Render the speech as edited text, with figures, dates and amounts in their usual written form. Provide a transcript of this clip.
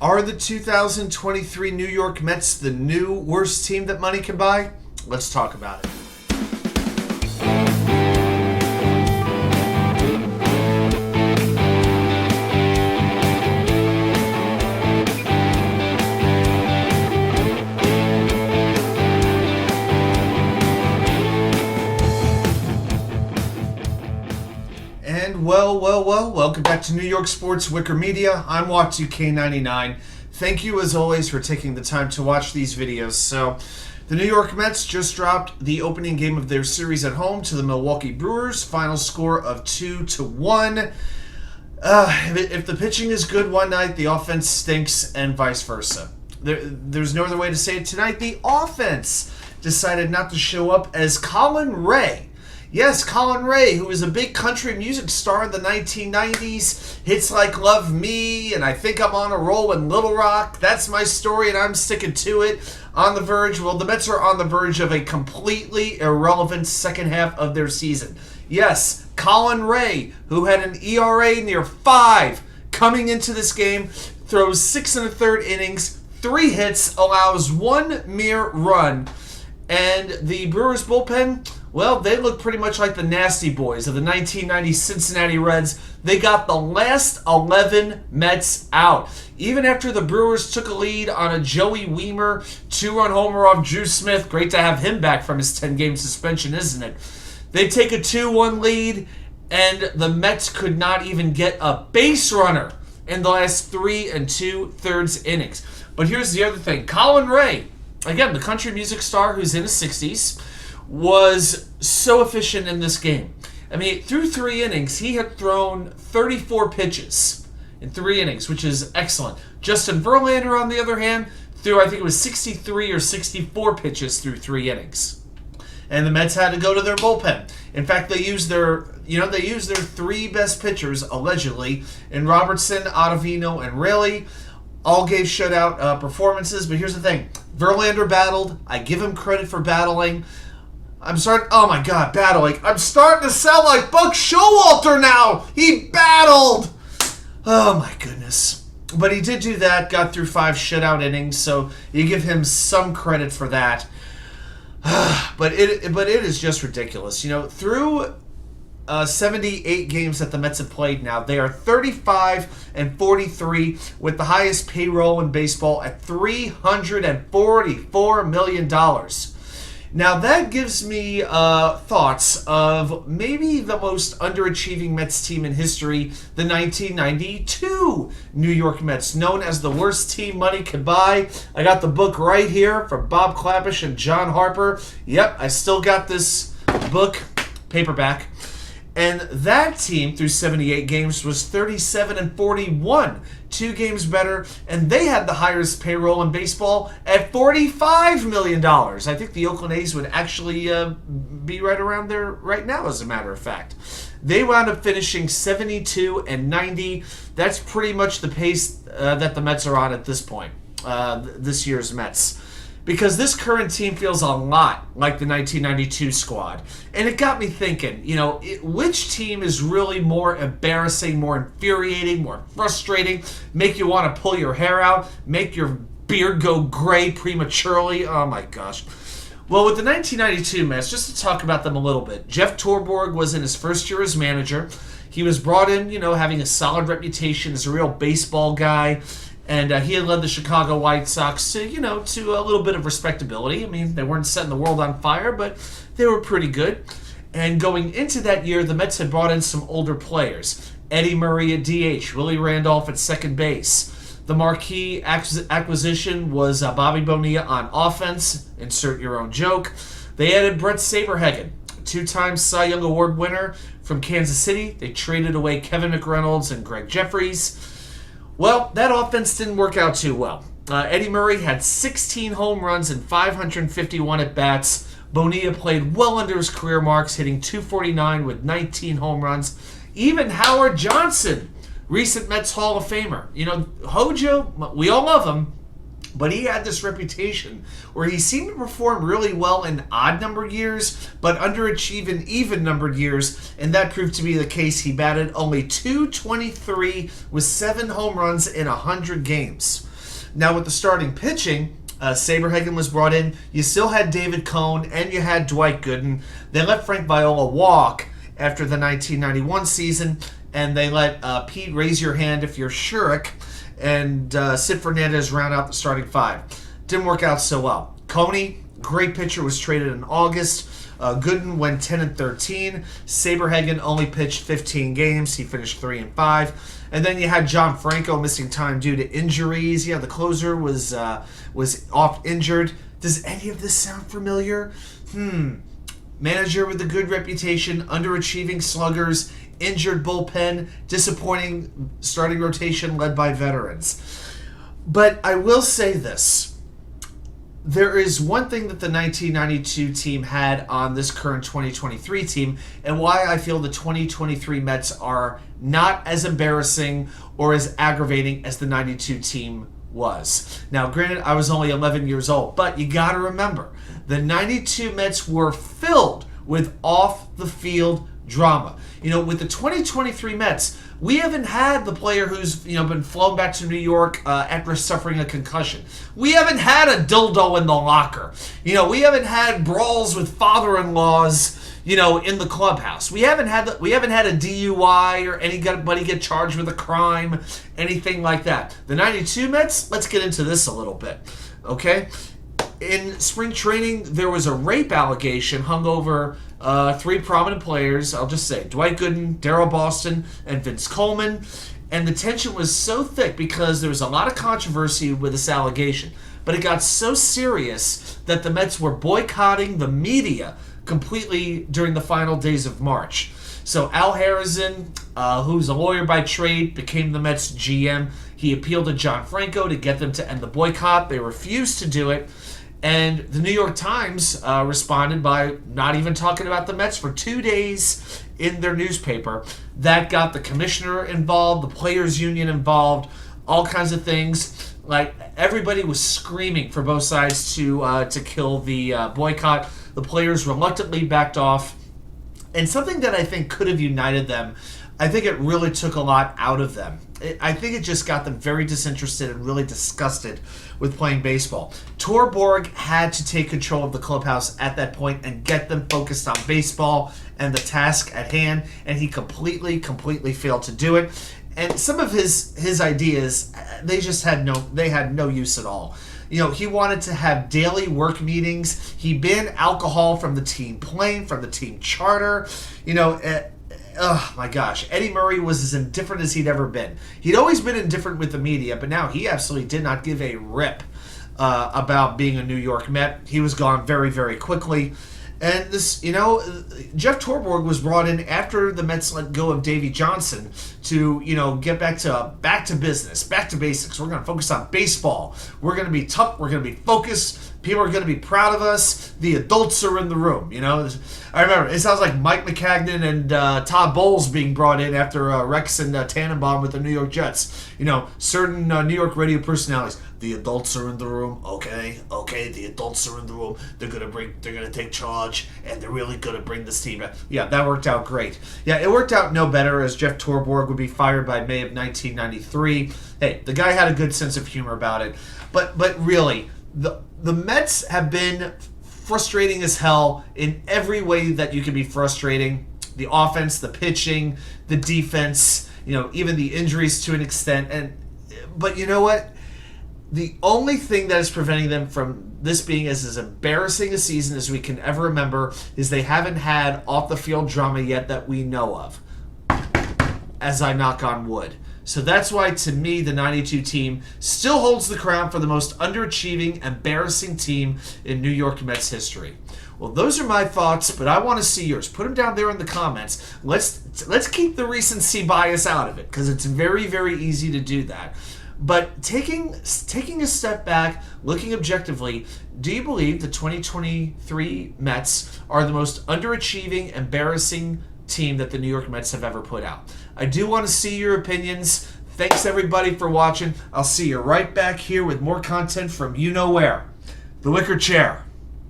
Are the 2023 New York Mets the new worst team that money can buy? Let's talk about it. Well, welcome back to New York Sports WickerMedia. I'm WatchUK99. Thank you, as always, for taking the time to watch these videos. So, the New York Mets just dropped the opening game of their series at home to the Milwaukee Brewers. Final score of 2-1. If the pitching is good one night, the offense stinks, and vice versa. There's no other way to say it tonight. The offense decided not to show up as Collinraye. Yes, Collinraye, who was a big country music star in the 1990s, hits like Love Me, and I Think I'm on a Roll in Little Rock. That's my story, and I'm sticking to it. On the verge, well, the Mets are on the verge of a completely irrelevant second half of their season. Yes, Collinraye, who had an ERA near 5 coming into this game, throws 6 1/3 innings, 3 hits, allows 1 mere run, and the Brewers bullpen, well, they look pretty much like the Nasty Boys of the 1990 Cincinnati Reds. They got the last 11 Mets out. Even after the Brewers took a lead on a Joeywiemer 2-run homer off Drewsmith, great to have him back from his 10-game suspension, isn't it? They take a 2-1 lead, and the Mets could not even get a base runner in the last 3 2/3 innings. But here's the other thing. Collinraye, again, the country music star who's in his 60s, was so efficient in this game. I mean, through 3 innings, he had thrown 34 pitches in 3 innings, which is excellent. Justinverlander, on the other hand, threw, I think it was 63 or 64 pitches through 3 innings. And the Mets had to go to their bullpen. In fact, they used their 3 best pitchers, allegedly, in Robertson, Ottavino, and Rayleigh. All gave shutout performances, but here's the thing. Verlander battled. I give him credit for battling. Battling. I'm starting to sound like Buck Showalter now. He battled. Oh my goodness. But he did do that, got through 5 shutout innings, so you give him some credit for that. But it is just ridiculous. You know, through 78 games that the Mets have played now, they are 35-43 with the highest payroll in baseball at $344 million. Now, that gives me thoughts of maybe the most underachieving Mets team in history, the 1992 New York Mets, known as the worst team money could buy. I got the book right here from Bob Klapisch and John Harper. Yep, I still got this book, paperback. And that team, through 78 games, was 37-41, 2 games better, and they had the highest payroll in baseball at $45 million. I think the Oakland A's would actually be right around there right now, as a matter of fact. They wound up finishing 72-90. That's pretty much the pace that the Mets are on at this point, this year's Mets. Because this current team feels a lot like the 1992 squad. And it got me thinking, which team is really more embarrassing, more infuriating, more frustrating, make you want to pull your hair out, make your beard go gray prematurely? Oh my gosh. Well, with the 1992 Mets, just to talk about them a little bit, Jeff Torborg was in his first year as manager. He was brought in, having a solid reputation as a real baseball guy. And he had led the Chicago White Sox to a little bit of respectability. I mean, they weren't setting the world on fire, but they were pretty good. And going into that year, the Mets had brought in some older players. Eddiemurray at DH, Willierandolph at second base. The marquee acquisition was bobbybonilla on offense. Insert your own joke. They added bretsaberhagen, 2-time Cy Young Award winner from Kansas City. They traded away Kevin McReynolds and Greg Jeffries. Well, that offense didn't work out too well. Eddiemurray had 16 home runs and 551 at-bats. Bonilla played well under his career marks, hitting .249 with 19 home runs. Even Howard Johnson, recent Mets Hall of Famer. Hojo, we all love him, but he had this reputation where he seemed to perform really well in odd-numbered years, but underachieve in even-numbered years, and that proved to be the case. He batted only .223 with 7 home runs in 100 games. Now with the starting pitching, Saberhagen was brought in. You still had David Cohn and you had Dwight Gooden. They let Frank Viola walk after the 1991 season, and they let Pete raise your hand if you're Shurik, and Sid Fernandez round out the starting five. Didn't work out so well. Coney, great pitcher, was traded in August. Gooden went 10-13. Saberhagen only pitched 15 games. He finished 3-5. And then you had John Franco missing time due to injuries. Yeah, the closer was off injured. Does any of this sound familiar? Manager with a good reputation, underachieving sluggers, injured bullpen, disappointing starting rotation led by veterans. But I will say this. There is one thing that the 1992 team had on this current 2023 team, and why I feel the 2023 Mets are not as embarrassing or as aggravating as the 92 team was. Now, granted, I was only 11 years old, but you got to remember, the 92 Mets were filled with off-the-field drama. You know, with the 2023 Mets, we haven't had the player who's been flown back to New York after suffering a concussion. We haven't had a dildo in the locker. We haven't had brawls with father-in-laws in the clubhouse. We haven't had a DUI or anybody get charged with a crime, anything like that. The 92 Mets, let's get into this a little bit, okay? In spring training, there was a rape allegation hung over three prominent players. I'll just say Dwight Gooden, Darryl Boston, and Vince Coleman. And the tension was so thick because there was a lot of controversy with this allegation. But it got so serious that the Mets were boycotting the media completely during the final days of March. So Al Harrison, who's a lawyer by trade, became the Mets GM. He appealed to John Franco to get them to end the boycott. They refused to do it. And the New York Times responded by not even talking about the Mets for 2 days in their newspaper. That got the commissioner involved, the players' union involved, all kinds of things. Like, everybody was screaming for both sides to kill the boycott. The players reluctantly backed off. And something that I think could have united them, I think it really took a lot out of them. I think it just got them very disinterested and really disgusted with playing baseball. Torborg had to take control of the clubhouse at that point and get them focused on baseball and the task at hand, and he completely failed to do it. And some of his ideas, they had no use at all. He wanted to have daily work meetings. He banned alcohol from the team plane, from the team charter. Oh my gosh, Eddiemurray was as indifferent as he'd ever been. He'd always been indifferent with the media, but now he absolutely did not give a rip about being a New York Met. He was gone very, very quickly. And this, Jeff Torborg was brought in after the Mets let go of Davey Johnson to, get back to business, back to basics. We're going to focus on baseball. We're going to be tough. We're going to be focused. People are going to be proud of us. The adults are in the room, I remember, it sounds like Mike McCagnon and Todd Bowles being brought in after Rex and Tannenbaum with the New York Jets. Certain New York radio personalities. The adults are in the room. Okay, the adults are in the room. They're gonna take charge, and they're really gonna bring this team back. Yeah, that worked out great. Yeah, it worked out no better, as Jeff Torborg would be fired by May of 1993. Hey, the guy had a good sense of humor about it. But really, the Mets have been frustrating as hell in every way that you can be frustrating. The offense, the pitching, the defense, even the injuries to an extent. But you know what? The only thing that is preventing them from this being as embarrassing a season as we can ever remember is they haven't had off-the-field drama yet that we know of, as I knock on wood. So that's why, to me, the 92 team still holds the crown for the most underachieving, embarrassing team in New York Mets history. Well, those are my thoughts, but I want to see yours. Put them down there in the comments. Let's keep the recency bias out of it, because it's very, very easy to do that. But taking a step back, looking objectively, do you believe the 2023 Mets are the most underachieving, embarrassing team that the New York Mets have ever put out? I do want to see your opinions. Thanks everybody for watching. I'll see you right back here with more content from you know where. The Wicker Chair.